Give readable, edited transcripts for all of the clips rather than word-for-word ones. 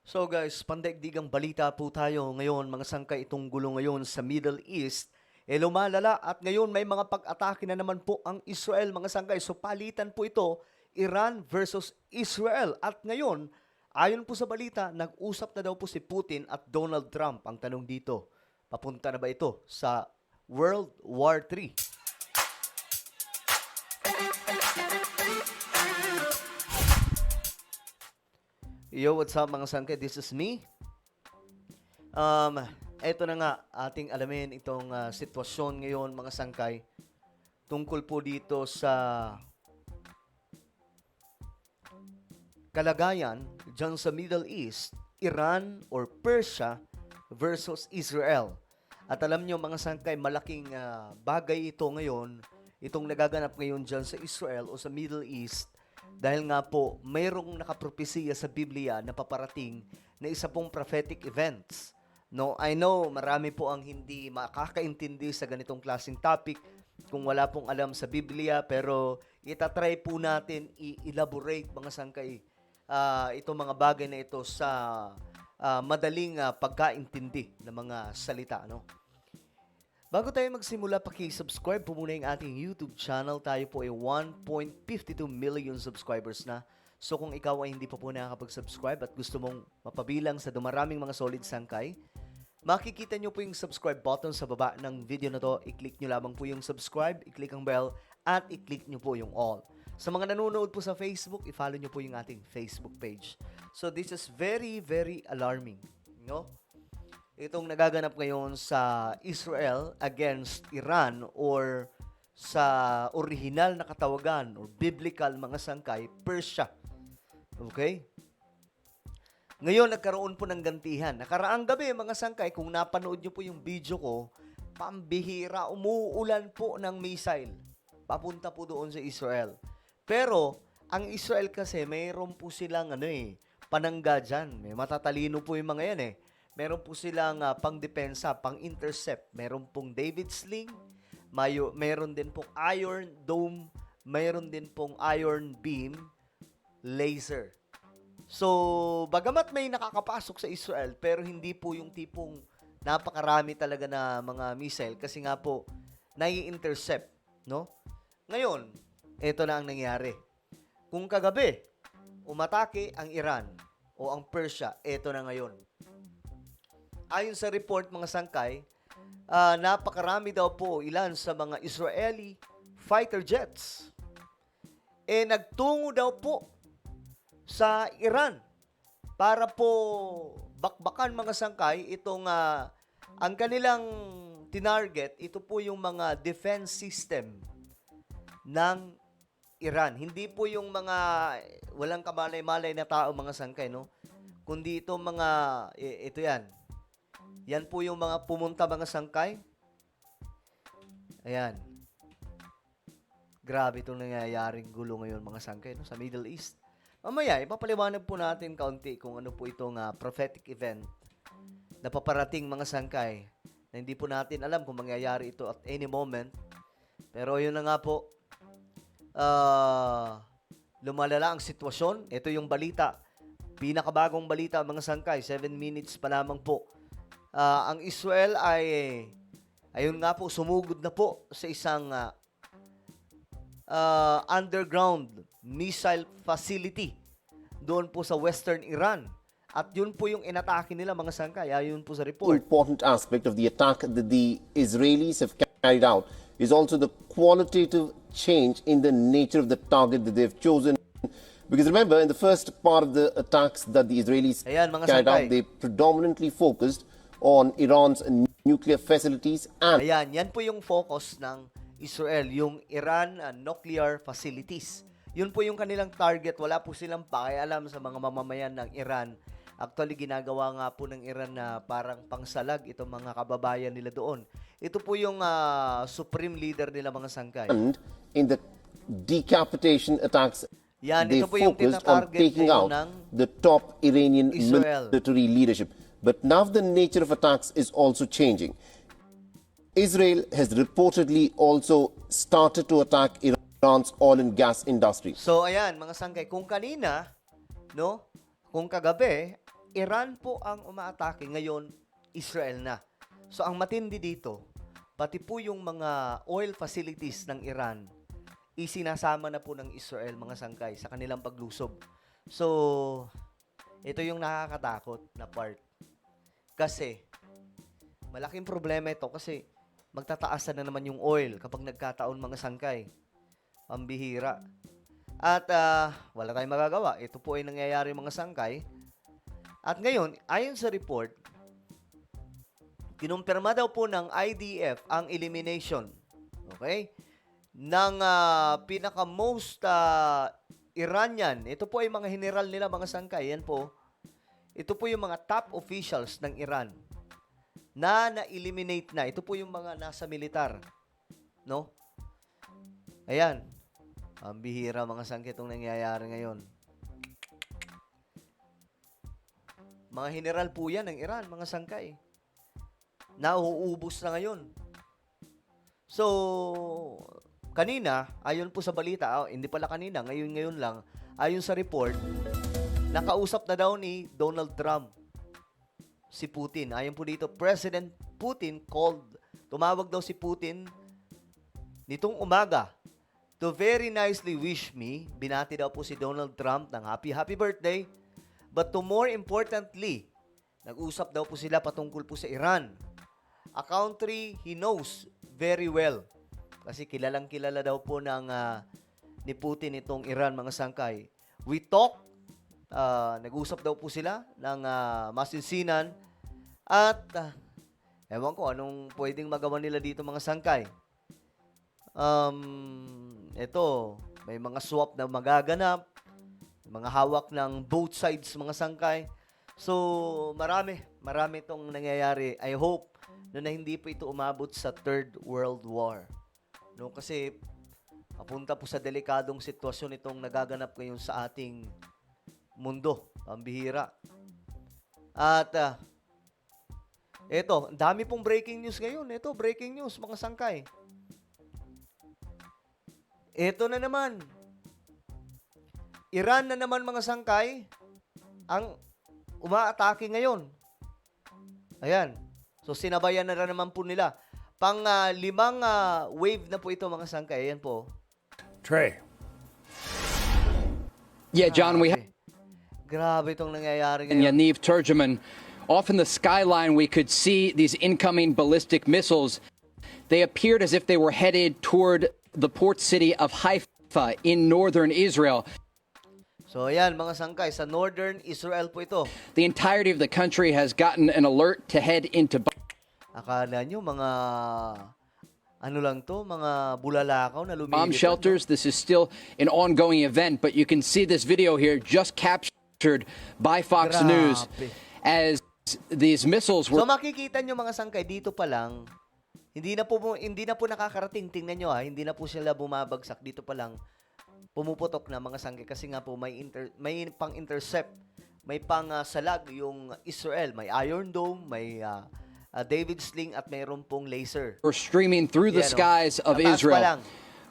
So guys, pandaigdigang balita po tayo ngayon, mga sangkay itong gulo ngayon sa Middle East. Lumalala at ngayon may mga pag-atake na naman po ang Israel, mga sangkay. So palitan po ito, Iran versus Israel. At ngayon, ayon po sa balita, nag-usap na daw po si Putin at Donald Trump. Ang tanong dito, papunta na ba ito sa World War III? Yo, what's up mga sangkay? This is me. Eto na nga, ating alamin itong sitwasyon ngayon mga sangkay tungkol po dito sa kalagayan dyan sa Middle East, Iran or Persia versus Israel. At alam nyo mga sangkay, malaking bagay ito ngayon, itong nagaganap ngayon dyan sa Israel o sa Middle East, dahil nga po, mayroong nakapropesiya sa Biblia na paparating na isa pong prophetic events. No, I know marami po ang hindi makakaintindi sa ganitong klaseng topic kung wala pong alam sa Biblia, pero itatry po natin i-elaborate mga sangkay itong mga bagay na ito sa madaling pagkaintindi ng mga salita, no? Bago tayo magsimula, paki-subscribe po muna yung ating YouTube channel. Tayo po ay 1.52 million subscribers na. So kung ikaw ay hindi pa po nakakapag-subscribe at gusto mong mapabilang sa dumaraming mga solid sangkay, makikita nyo po yung subscribe button sa baba ng video na to. I-click nyo lamang po yung subscribe, i-click ang bell, at i-click nyo po yung all. Sa mga nanonood po sa Facebook, i-follow nyo po yung ating Facebook page. So this is very, very alarming, no? Itong nagaganap ngayon sa Israel against Iran or sa orihinal na katawagan or biblical mga sangkay, Persia. Okay? Ngayon, nagkaroon po ng gantihan. Nakaraang gabi, mga sangkay, kung napanood nyo po yung video ko, pambihira, umuulan po ng missile. Papunta po doon sa Israel. Pero, ang Israel kasi, mayroon po silang panangga dyan. May matatalino po yung mga yan Meron po silang pang-depensa, pang-intercept. Meron pong David Sling, meron din pong Iron Dome, meron din pong Iron Beam, laser. So, bagamat may nakakapasok sa Israel, pero hindi po yung tipong napakarami talaga na mga missile kasi nga po, nai-intercept, no? Ngayon, ito na ang nangyari. Kung kagabi, umatake ang Iran o ang Persia, ito na ngayon. Ayon sa report mga sangkay, napakarami daw po ilan sa mga Israeli fighter jets. Nagtungo daw po sa Iran para po bakbakan mga sangkay itong ang kanilang tinarget, ito po yung mga defense system ng Iran. Hindi po yung mga walang kamalay-malay na tao mga sangkay, no? Kundi ito mga, ito yan. Yan po yung mga pumunta mga sangkay. Ayan. Grabe itong nangyayaring gulo ngayon mga sangkay no, sa Middle East. Mamaya, ipapaliwanag po natin kaunti kung ano po itong prophetic event na paparating mga sangkay na hindi po natin alam kung mangyayari ito at any moment. Pero yun na nga po, lumalala ang sitwasyon. Ito yung balita. Pinakabagong balita mga sangkay. 7 minutes pa lamang po. Ang Israel ay, ayun nga po, sumugod na po sa isang underground missile facility doon po sa western Iran. At yun po yung inatake nila mga sangkay, ayon po sa report. Important aspect of the attack that the Israelis have carried out is also the qualitative change in the nature of the target that they've chosen. Because remember, in the first part of the attacks that the Israelis carried out, they predominantly focused on Iran's nuclear facilities and... Ayan, yan po yung focus ng Israel, yung Iran nuclear facilities. Yun po yung kanilang target. Wala po silang pakialam sa mga mamamayan ng Iran. Actually, ginagawa nga po ng Iran na parang pangsalag itong mga kababayan nila doon. Ito po yung supreme leader nila mga sangkay. And in the decapitation attacks, yan, they ito po yung focused on taking out the top Iranian military leadership. But now the nature of attacks is also changing. Israel has reportedly also started to attack Iran's oil and gas industry. So ayan, mga sangkay, kung kanina, no, kung kagabi, Iran po ang umaatake, ngayon Israel na. So ang matindi dito, pati po yung mga oil facilities ng Iran, isinasama na po ng Israel mga sangkay sa kanilang paglusob. So, ito yung nakakatakot na part. Kasi, malaking problema ito kasi magtataas na naman yung oil kapag nagkataon mga sangkay. Pambihira. At wala tayong magagawa. Ito po ay nangyayari mga sangkay. At ngayon, ayon sa report, kinumpirma daw po ng IDF ang elimination, okay, ng pinaka-most Iranian. Ito po ay mga general nila, mga sangkay. Yan po. Ito po yung mga top officials ng Iran na na-eliminate na. Ito po yung mga nasa militar. No? Ayan. Ang bihira mga sangkay itong nangyayari ngayon. Mga general po yan ng Iran, mga sangkay. Nauubos na ngayon. So, kanina, ayon po sa balita, hindi pala kanina, ngayon lang, ayon sa report, nakausap na daw ni Donald Trump si Putin. Ayon po dito, President Putin tumawag daw si Putin nitong umaga to very nicely wish me. Binati daw po si Donald Trump ng happy birthday. But to more importantly, nag-usap daw po sila patungkol po sa Iran. A country he knows very well. Kasi kilalang-kilala daw po ni Putin itong Iran, mga sangkay. We talk, nag-usap daw po sila ng masinsinan at ewan ko anong pwedeng magawa nila dito mga sangkay. Ito, may mga swap na magaganap, mga hawak ng both sides mga sangkay. So, marami itong nangyayari. I hope na hindi po ito umabot sa Third World War. No, kasi papunta po sa delikadong sitwasyon itong nagaganap ngayon sa ating mundo. Pambihira. At ito, dami pong breaking news ngayon. Ito, breaking news, mga sangkay. Ito na naman. Iran na naman, mga sangkay, ang umaatake ngayon. Ayan. So, sinabayan na naman po nila. Limang wave na po ito, mga sangkay. Ayan po. Trey. Yeah, John, we have Grabe itong nangyayari ngayon. Yaniv Turgeman. Off in the skyline, we could see these incoming ballistic missiles. They appeared as if they were headed toward the port city of Haifa in northern Israel. So, ayan, mga sangkay. Sa northern Israel po ito. The entirety of the country has gotten an alert to head into Akala nyo, mga ano lang to, mga bulalakaw na lumilipad. bomb shelters. This is still an ongoing event, but you can see this video here just captured by Fox Grabe. News as these missiles So were makikita nyo mga sangkay, dito pa lang, hindi na po nakakarating. Tingnan nyo hindi na po sila bumabagsak. Dito pa lang, pumuputok na mga sangkay kasi nga po may pang-intercept, may pang-salag yung Israel. May Iron Dome, may David Sling at mayroon pong laser. streaming through the Yan, skies of Taas pa Israel. lang.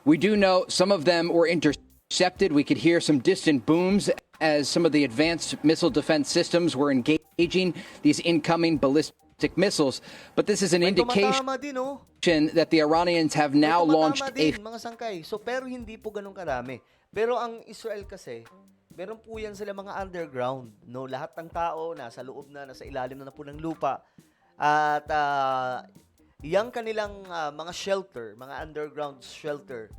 We do know some of them were intercepted. We could hear some distant booms as some of the advanced missile defense systems were engaging these incoming ballistic missiles. But this is an May indication tumatama din, that the Iranians have now May launched tumatama din, mga sangkay. So, pero hindi po ganun karami. Pero ang Israel kasi, meron po yan sila mga underground. No? Lahat ng tao nasa loob na, nasa ilalim na po ng lupa. At yung kanilang mga shelter, mga underground shelter,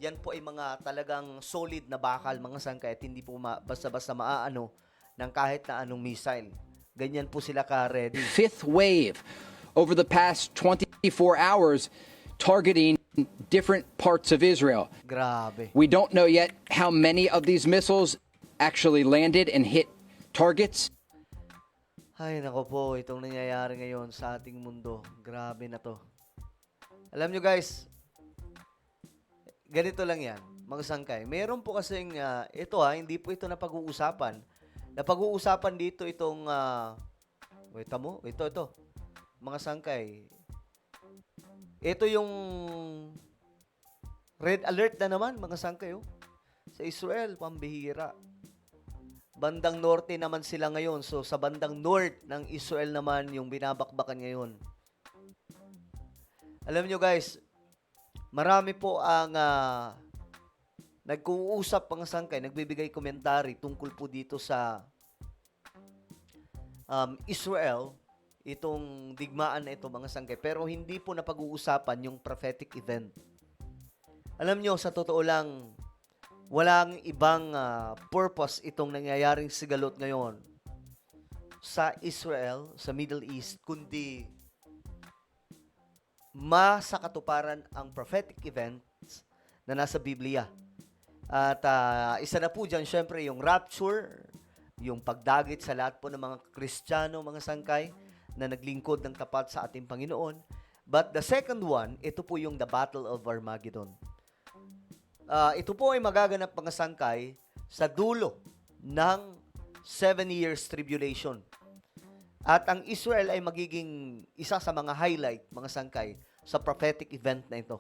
yan po ay mga talagang solid na bakal, mga sangkay, at hindi po basta-basta maaano ng kahit na anong missile. Ganyan po sila ka-ready. fifth wave over the past 24 hours targeting different parts of Israel. Grabe. We don't know yet how many of these missiles actually landed and hit targets. Ay, nako po, itong nangyayari ngayon sa ating mundo. Grabe na to. Alam nyo guys, ganito lang yan, mga sangkay. Meron po kasing, hindi po ito napag-uusapan. Napag-uusapan dito itong, ito, mga sangkay. Ito yung red alert na naman, mga sangkay, Sa Israel, pambihira. Bandang norte naman sila ngayon. So, sa bandang north ng Israel naman yung binabakbakan ngayon. Alam nyo guys, marami po ang nag-uusap mga sangkay, nagbibigay komentary tungkol po dito sa Israel, itong digmaan na ito mga sangkay. Pero hindi po napag-uusapan yung prophetic event. Alam nyo, sa totoo lang, walang ibang purpose itong nangyayaring sigalot ngayon sa Israel, sa Middle East, kundi masakatuparan ang prophetic events na nasa Biblia. At isa na po dyan, syempre, yung rapture, yung pagdagit sa lahat po ng mga Kristiyano, mga sangkay, na naglingkod ng tapat sa ating Panginoon. But the second one, ito po yung the Battle of Armageddon. Ito po ay magaganap mga sangkay sa dulo ng 7 years tribulation. At ang Israel ay magiging isa sa mga highlight, mga sangkay, sa prophetic event na ito.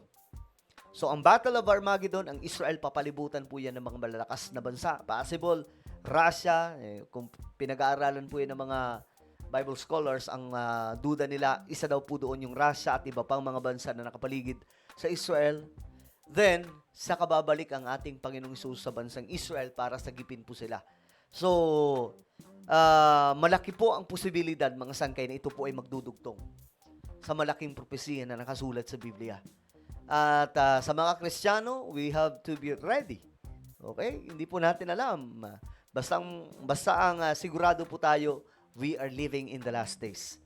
So, ang Battle of Armageddon, ang Israel, papalibutan po yan ng mga malalakas na bansa. Possible, Russia, kung pinag-aaralan po yan ng mga Bible scholars, ang duda nila, isa daw po doon yung Russia at iba pang mga bansa na nakapaligid sa Israel. Then, saka babalik ang ating Panginoong Hesus sa bansang Israel para sagipin po sila. So, malaki po ang posibilidad, mga sangkay, na ito po ay magdudugtong sa malaking propesiya na nakasulat sa Biblia. At sa mga Kristiyano, we have to be ready. Okay? Hindi po natin alam. Basta ang sigurado po tayo, we are living in the last days.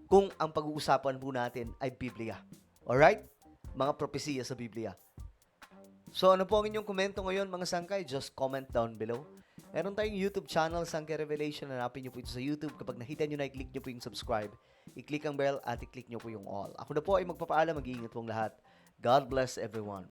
Kung ang pag-uusapan po natin ay Biblia. Alright? Mga propesiya sa Biblia. So, ano po ang inyong komento ngayon, mga sangkay? Just comment down below. Meron tayong YouTube channel, Sangkay Revelation. Hanapin nyo po ito sa YouTube. Kapag nakita nyo na, i-click nyo po yung subscribe. I-click ang bell at i-click nyo po yung all. Ako na po ay magpapaalam. Mag-iingat pong lahat. God bless everyone.